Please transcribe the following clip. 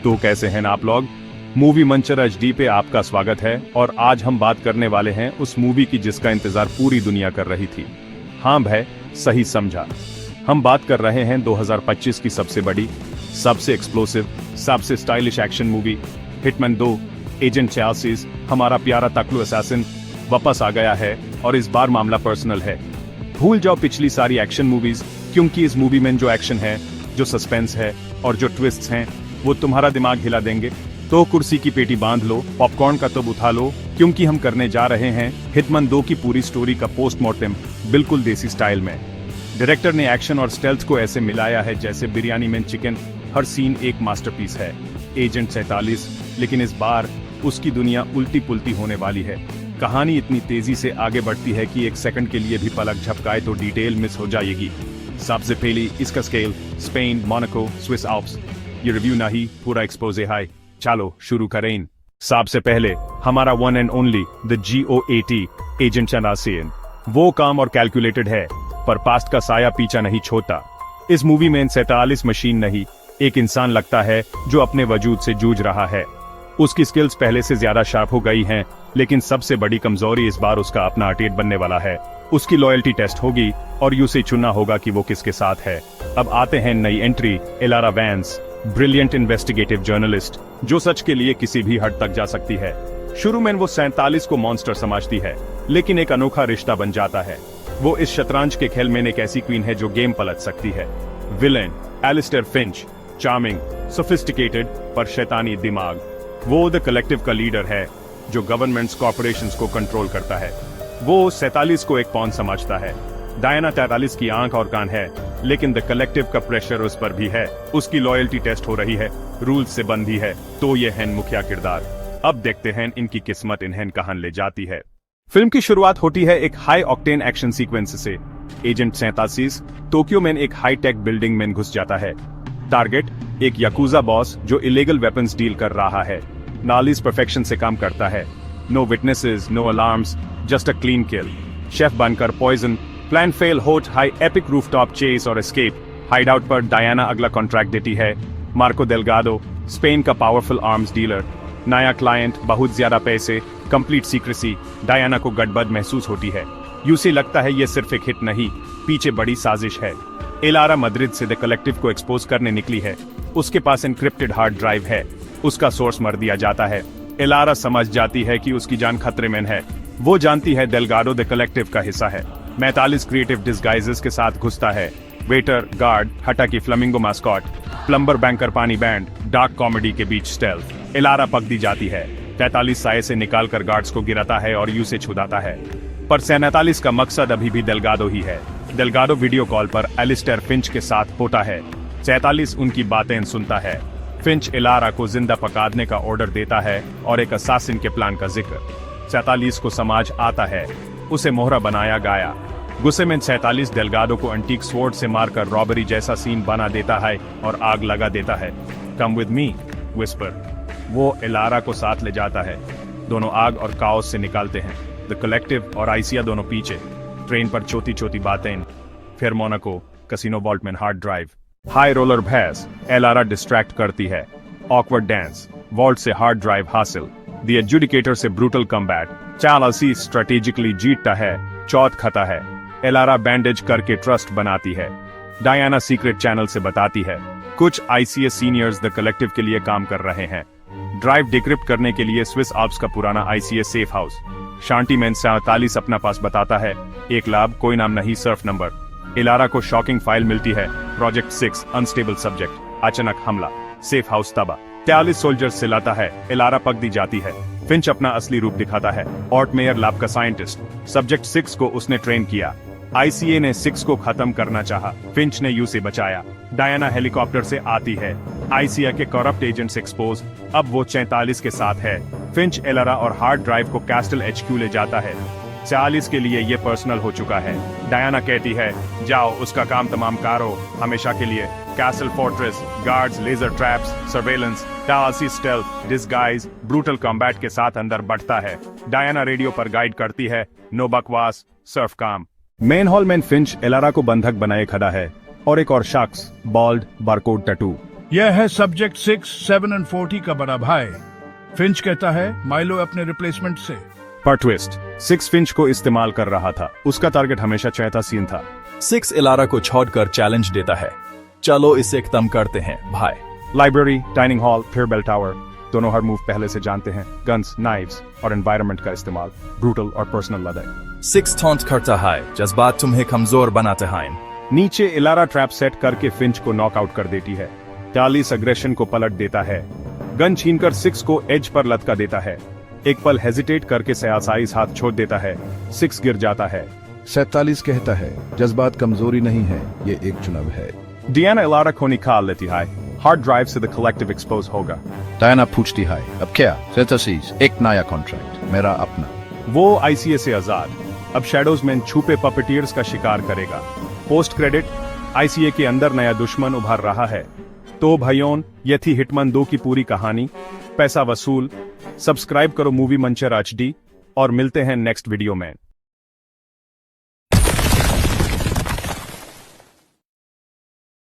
तो कैसे हैं आप लोग। मूवी मंचर एचडी पे आपका स्वागत है और आज हम बात करने वाले हैं उस मूवी की जिसका इंतजार पूरी दुनिया कर रही थी। हाँ भाई, सही समझा। हम बात कर रहे हैं 2025 की सबसे बड़ी, सबसे एक्सप्लोसिव, सबसे stylish action movie hitman 2 agent 86। हमारा प्यारा तकलू असैसिन वापस आ गया है और इस बार मामला पर्सनल है। भूल जाओ पिछली सारी एक्शन मूवीज, क्योंकि इस मूवी में जो एक्शन है, जो सस्पेंस है और जो ट्विस्ट्स हैं वो तुम्हारा दिमाग हिला देंगे। तो कुर्सी की पेटी बांध लो, पॉपकॉर्न का टब उठा लो, क्योंकि हम करने जा रहे हैं हिटमैन 2 की पूरी स्टोरी का पोस्टमार्टम, बिल्कुल देसी स्टाइल में। डायरेक्टर ने एक्शन और स्टेल्थ को ऐसे मिलाया है जैसे बिरयानी में चिकन। हर सीन एक मास्टरपीस है। एजेंट 47, लेकिन इस बार उसकी दुनिया उल्टी पुल्टी होने वाली है। कहानी इतनी तेजी से आगे बढ़ती है कि एक सेकंड के लिए भी पलक झपकाए तो डिटेल मिस हो जाएगी। सबसे पहले इसका scale, Spain, Monaco, Swiss Alps. ये रिव्यू नहीं, पूरा एक्सपोजे है। चलो शुरू करें। सबसे पहले हमारा one and only the GOAT agent 86। वो काम और कैलकुलेटेड है, पर पास्ट का साया पीछा नहीं छोड़ता। इस मूवी में 47 मशीन नहीं, एक इंसान लगता है जो अपने वजूद से जूझ रहा है। उसकी स्किल्स पहले से ज्यादा शार्प हो गई हैं, लेकिन सबसे बड़ी कमजोरी इस बार उसका अपना अटेट बनने वाला है। उसकी लॉयल्टी टेस्ट होगी और उसे चुनना होगा कि वो किसके साथ है। अब आते हैं नई entry, Elara Vance, brilliant investigative journalist, जो सच के लिए किसी भी हद तक जा सकती है। शुरू में वो 47 को मॉन्स्टर समझती है, लेकिन एक अनोखा रिश्ता बन जाता है। वो इस शतरंज के खेल में एक ऐसी क्वीन है जो गेम पलट सकती है। Villain Alistair Finch, charming, sophisticated पर शैतानी दिमाग। वो द कलेक्टिव का लीडर है जो गवर्नमेंट्स कॉर्पोरेशंस को कंट्रोल करता है। वो 47 को एक पॉन समझता है। डायना 43 की आंख और कान है, लेकिन द कलेक्टिव का प्रेशर उस पर भी है। उसकी लॉयल्टी टेस्ट हो रही है, रूल्स से बंधी है। तो ये है मुखिया किरदार। अब देखते हैं इनकी किस्मत इन्हें कहां ले जाती है। फिल्म की शुरुआत होती है एक हाई ऑक्टेन एक्शन सीक्वेंस से। एजेंट 47 टोक्यो में एक हाई टेक बिल्डिंग में घुस जाता है। टारगेट एक याकूजा बॉस जो इलीगल वेपन्स डील कर रहा है। नालिस परफेक्शन से काम करता है। No witnesses, no alarms, just a clean kill. Chef बनकर पॉइजन, प्लान फेल, होट हाई एपिक रूफटॉप चेस और एस्केप। हाइडआउट पर डायना अगला कॉन्ट्रैक्ट देती है। मार्को डेल्गाडो, स्पेन का पावरफुल आर्म्स डीलर। नया क्लाइंट, बहुत ज्यादा पैसे, कंप्लीट सीक्रेसी। डायना को गड़बड़ महसूस होती है। यूसे लगता है ये सिर्फ एक हिट नहीं, पीछे बड़ी साजिश है। एलारा मद्रिद से द कलेक्टिव को एक्सपोज करने निकली है। उसके पास एनक्रिप्टेड हार्ड ड्राइव है। उसका सोर्स मर दिया जाता है। एलारा समझ जाती है कि उसकी जान खतरे में है। वो जानती है डेल्गाडो द कलेक्टिव का हिस्सा है। 45 क्रिएटिव डिस्गाइजेस के साथ घुसता है। वेटर, गार्ड, हटा की फ्लेमिंगो मास्कॉट, प्लम्बर, बैंकर, पानी बैंड, डार्क कॉमेडी के बीच स्टेल्थ। एलारा पक दी जाती है। 43 साये से निकालकर गार्ड्स को गिराता है और यू से छुड़ाता है। पर 47 का मकसद अभी भी डेल्गाडो ही है। डेल्गाडो वीडियो कॉल पर एलिस्टर फिंच के साथ होता है। 47 उनकी बातें सुनता है। फिंच एलारा को जिंदा पकाने का ऑर्डर देता है और एक असासिन के प्लान का जिक्र 47 को समझ आता है। उसे मोहरा बनाया गया। गुस्से में 47 डेल्गाडो को एंटीक स्वॉर्ड से मारकर रॉबरी जैसा सीन बना देता है और आग लगा देता है। Come with me whisper. वो एलारा को साथ ले जाता है। दोनों आग और काओस से निकालते हैं। द कलेक्टिव और आइसिया दोनों पीछे। ट्रेन पर छोटी छोटी बातें। फिर मोनाको, कसिनो वॉल्ट में हार्ड ड्राइव। हाई रोलर भैंस, एलारा डिस्ट्रैक्ट करती है। ऑकवर्ड डांस, वॉल्ट से हार्ड ड्राइव हासिल। द एजुडिकेटर से ब्रूटल कम्बैट। 46 स्ट्रेटेजिकली जीतता है, चौथ खाता है। एलारा बैंडेज करके ट्रस्ट बनाती है। डायना सीक्रेट चैनल से बताती है। कुछ ICS सीनियर्स द कलेक्टिव के लिए काम कर रहे हैं। ड्राइव डिक्रिप्ट करने के लिए स्विस आल्प्स का पुराना ICS सेफ हाउस। शांति में 47 अपना पास बताता है। एक लाभ, कोई नाम नहीं, सर्फ नंबर। एलारा को शॉकिंग फाइल मिलती है। Project 6 unstable subject. अचानक हमला, सेफ हाउस तबाह। 43 सोल्जर्स से लाता है। एलारा पक दी जाती है। फिंच अपना असली रूप दिखाता है। ऑर्ट मेयर लैब का साइंटिस्ट। सब्जेक्ट 6 को उसने ट्रेन किया। ICA ने 6 को खत्म करना चाहा। फिंच ने यू से बचाया। डायना हेलीकॉप्टर से आती है। ICA के करप्ट एजेंट्स एक्सपोज। अब वो 44 के साथ है। फिंच एलारा और हार्ड ड्राइव को कैस्टल HQ ले जाता है। 40 के लिए ये पर्सनल हो चुका है। डायना कहती है, जाओ उसका काम तमाम करो हमेशा के लिए। Castle fortress, guards, laser traps, surveillance, 43 stealth, disguise, brutal combat के साथ अंदर बढ़ता है। डायना रेडियो पर गाइड करती है, नो बकवास, सर्फ काम। मेन हॉल में फिंच एलारा को बंधक बनाए खड़ा है और एक और शख्स, बॉल्ड, बारकोड टैटू, यह है सब्जेक्ट 6, 7 और 40 का बड़ा भाई। फिंच कहता है माइलो अपने रिप्लेसमेंट से। पर ट्विस्ट, 6 फिंच को इस्तेमाल कर रहा था। उसका टारगेट हमेशा चैता सीन था। 6 इलारा को छोड़कर चैलेंज देता है, चलो इसे खत्म करते हैं भाई। लाइब्रेरी, डाइनिंग हॉल, फिर बेल टावर, दोनों हर मूव पहले से जानते हैं। गन्स, नाइव्स और एनवायरनमेंट का इस्तेमाल, ब्रूटल और पर्सनल लड़ाई। 6 टॉन्ट करता है, जज्बात तुम्हें कमजोर बनाते हैं। नीचे इलारा ट्रैप सेट करके फिंच को नॉकआउट कर देती है। 40 अग्रेशन को पलट देता है। गन छीनकर 6 को एज पर लटका देता है। एक पल हेजिटेट करके सयासाइज हाथ छोड़ देता है। 6 गिर जाता है। 47 कहता है जज्बात कमजोरी नहीं है, ये एक चुनाव है। डियाना इलारा को निकाल लेती है। हार्ड ड्राइव से द कलेक्टिव एक्सपोज होगा। डायना पूछती है अब क्या? 47 एक नया कॉन्ट्रैक्ट, मेरा अपना। वो आईसीए से आजाद, अब शैडोज में छुपे पपेटियर्स का शिकार करेगा। पोस्ट क्रेडिट, आईसीए के अंदर नया दुश्मन उभर रहा है। तो भाइयों, ये थी हिटमैन 2 की पूरी कहानी। पैसा वसूल। सब्सक्राइब करो मूवी मंचर HD और मिलते हैं नेक्स्ट वीडियो में।